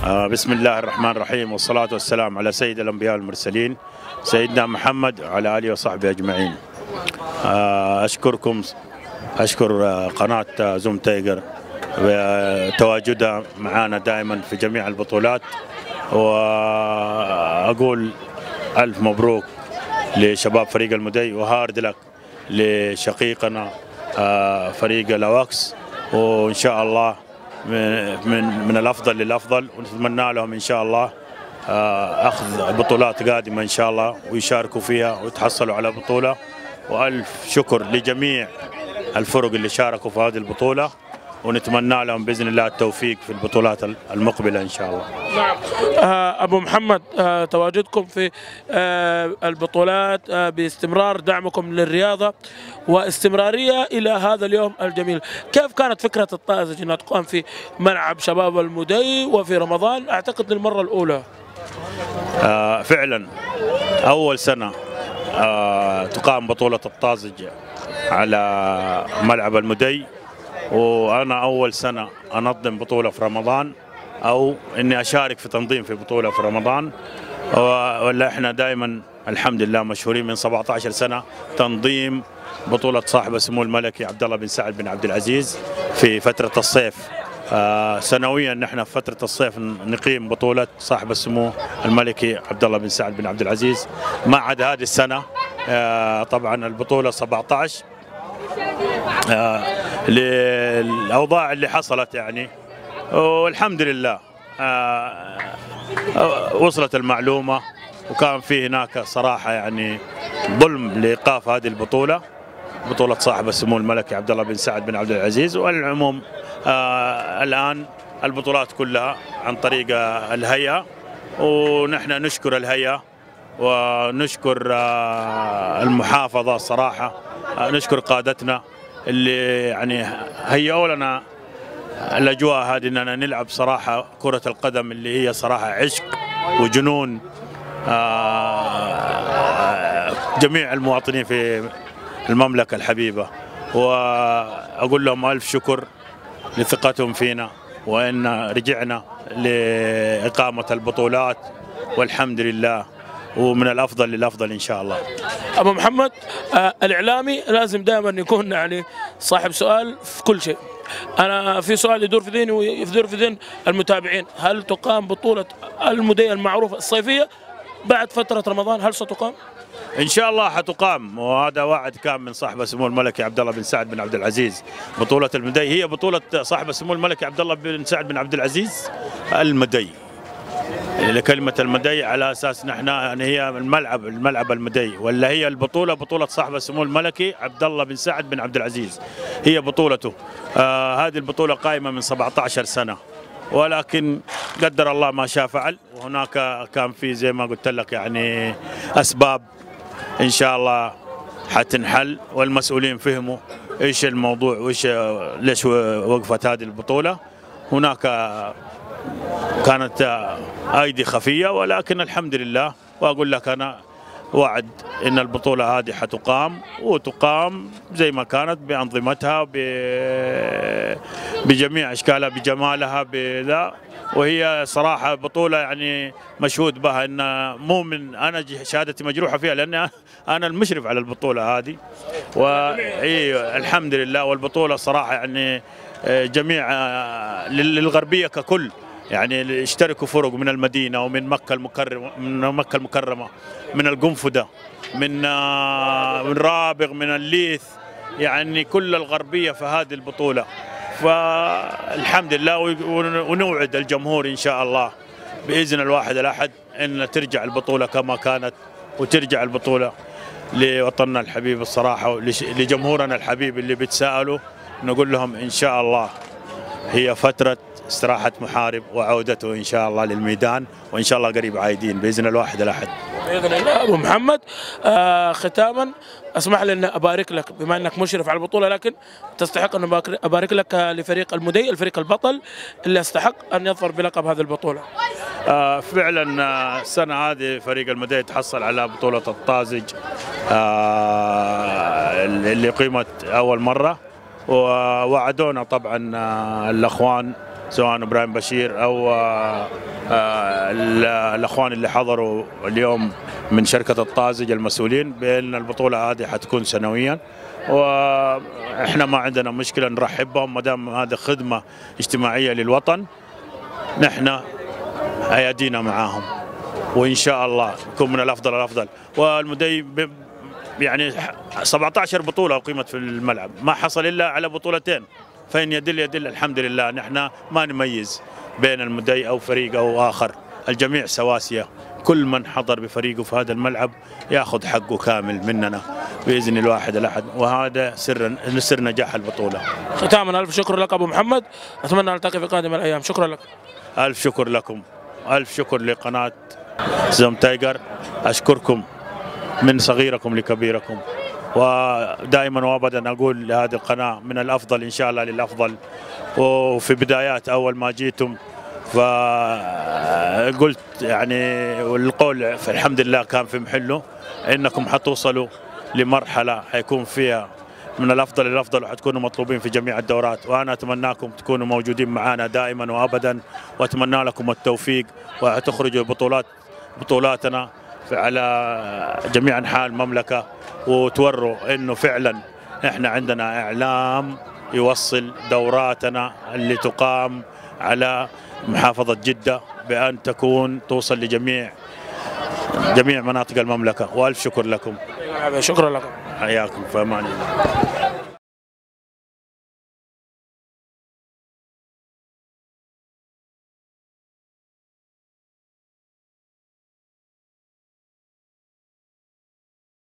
بسم الله الرحمن الرحيم، والصلاة والسلام على سيد الأنبياء والمرسلين سيدنا محمد وعلى آله وصحبه أجمعين. أشكركم، أشكر قناة زوم تايجر وتواجدها معنا دائما في جميع البطولات، وأقول ألف مبروك لشباب فريق المدي، وهارد لك لشقيقنا فريق الأواكس، وإن شاء الله من الأفضل للأفضل، ونتمنى لهم إن شاء الله أخذ بطولات قادمة إن شاء الله ويشاركوا فيها ويتحصلوا على بطولة. وألف شكر لجميع الفرق اللي شاركوا في هذه البطولة، ونتمنى لهم بإذن الله التوفيق في البطولات المقبلة إن شاء الله. نعم. أبو محمد، تواجدكم في البطولات باستمرار، دعمكم للرياضة واستمرارية إلى هذا اليوم الجميل، كيف كانت فكرة الطازج أنها تقام في ملعب شباب المدي وفي رمضان أعتقد للمرة الأولى؟ فعلا أول سنة تقام بطولة الطازج على ملعب المدي، وأنا أول سنة أنظم بطولة في رمضان، أو إني أشارك في تنظيم في بطولة في رمضان. ولا إحنا دائما الحمد لله مشهورين من 17 سنة تنظيم بطولة صاحب السمو الملكي عبد الله بن سعد بن عبد العزيز في فترة الصيف. سنويا نحن في فترة الصيف نقيم بطولة صاحب السمو الملكي عبد الله بن سعد بن عبد العزيز. ما عدا هذه السنة طبعا البطولة 17 للأوضاع اللي حصلت يعني، والحمد لله وصلت المعلومة، وكان في هناك صراحة يعني ظلم لإيقاف هذه البطولة، بطولة صاحب السمو الملكي عبد الله بن سعد بن عبد العزيز. والعموم الآن البطولات كلها عن طريق الهيئة، ونحن نشكر الهيئة ونشكر المحافظة الصراحة، نشكر قادتنا اللي يعني هيئوا لنا الأجواء هذه أننا نلعب صراحة كرة القدم اللي هي صراحة عشق وجنون جميع المواطنين في المملكة الحبيبة. وأقول لهم ألف شكر لثقتهم فينا، وإن رجعنا لإقامة البطولات والحمد لله، ومن الأفضل للأفضل إن شاء الله. أبو محمد، الإعلامي لازم دائما يكون يعني صاحب سؤال في كل شيء. أنا في سؤال يدور في ذهني ويدور في ذهن المتابعين، هل تقام بطولة المدي المعروفة الصيفية بعد فترة رمضان؟ هل ستقام؟ إن شاء الله حتقام، وهذا وعد كان من صاحب السمو الملكي عبد الله بن سعد بن عبد العزيز. بطولة المدي هي بطولة صاحب السمو الملكي عبد الله بن سعد بن عبد العزيز المدي، لكلمة المدي على أساس نحن يعني هي الملعب المدي، ولا هي البطولة بطولة صاحب السمو الملكي عبد الله بن سعد بن عبد العزيز، هي بطولته. هذه البطولة قائمة من 17 سنة، ولكن قدر الله ما شاء فعل، وهناك كان في زي ما قلت لك يعني أسباب إن شاء الله حتنحل، والمسؤولين فهموا إيش الموضوع وإيش ليش وقفت هذه البطولة. هناك كانت أيدي خفية، ولكن الحمد لله. وأقول لك أنا وعد إن البطولة هذه حتقام، وتقام زي ما كانت بأنظمتها بجميع أشكالها بجمالها بذا. وهي صراحة بطولة يعني مشهود بها، إن مو من أنا شهادتي مجروحة فيها، لأن أنا المشرف على البطولة هذه، والحمد لله. والبطولة صراحة يعني جميع للغربية ككل يعني اشتركوا فرق من المدينة ومن مكة المكرمة، من القنفذة، من رابغ، من الليث، يعني كل الغربية في هذه البطولة. فالحمد لله، ونوعد الجمهور إن شاء الله بإذن الواحد الأحد أن ترجع البطولة كما كانت، وترجع البطولة لوطننا الحبيب الصراحة، لجمهورنا الحبيب اللي بيتساءلوا. نقول لهم إن شاء الله هي فترة استراحة محارب وعودته إن شاء الله للميدان، وإن شاء الله قريب عايدين بإذن الواحد الأحد. بإذن الله. أبو محمد، ختاما اسمح لي أن أبارك لك، بما أنك مشرف على البطولة، لكن تستحق أن أبارك لك لفريق المدي، الفريق البطل اللي يستحق أن يظفر بلقب هذه البطولة. فعلا السنة هذه فريق المدي تحصل على بطولة الطازج اللي قيمت أول مرة، ووعدونا طبعا الأخوان سواء ابراهيم بشير او الاخوان اللي حضروا اليوم من شركه الطازج المسؤولين، بان البطوله هذه حتكون سنويا، واحنا ما عندنا مشكله نرحب بهم ما دام هذه خدمه اجتماعيه للوطن. نحن ايادينا معاهم، وان شاء الله يكون من الافضل الافضل. والمدي يعني 17 بطوله اقيمت في الملعب، ما حصل الا على بطولتين، فإن يدل الحمد لله. نحن ما نميز بين المدي أو فريق أو آخر، الجميع سواسية، كل من حضر بفريقه في هذا الملعب يأخذ حقه كامل مننا بإذن الواحد الأحد، وهذا سر نجاح البطولة. ختاما ألف شكر لك أبو محمد، أتمنى أن نلتقي في قادم الأيام. شكرا لك. ألف شكر لكم، ألف شكر لقناة زوم تايجر. أشكركم من صغيركم لكبيركم، ودائما وابدا اقول لهذه القناه من الافضل ان شاء الله للافضل. وفي بدايات اول ما جيتم فقلت يعني، والقول الحمد لله كان في محله، انكم حتوصلوا لمرحله حيكون فيها من الافضل للافضل، وحتكونوا مطلوبين في جميع الدورات. وانا اتمناكم تكونوا موجودين معنا دائما وابدا، واتمنى لكم التوفيق، وتخرجوا بطولاتنا على جميع انحاء المملكه، وتوروا انه فعلا احنا عندنا اعلام يوصل دوراتنا اللي تقام على محافظه جده بان توصل لجميع مناطق المملكه. والف شكر لكم. شكرا لكم. حياكم في امان الله.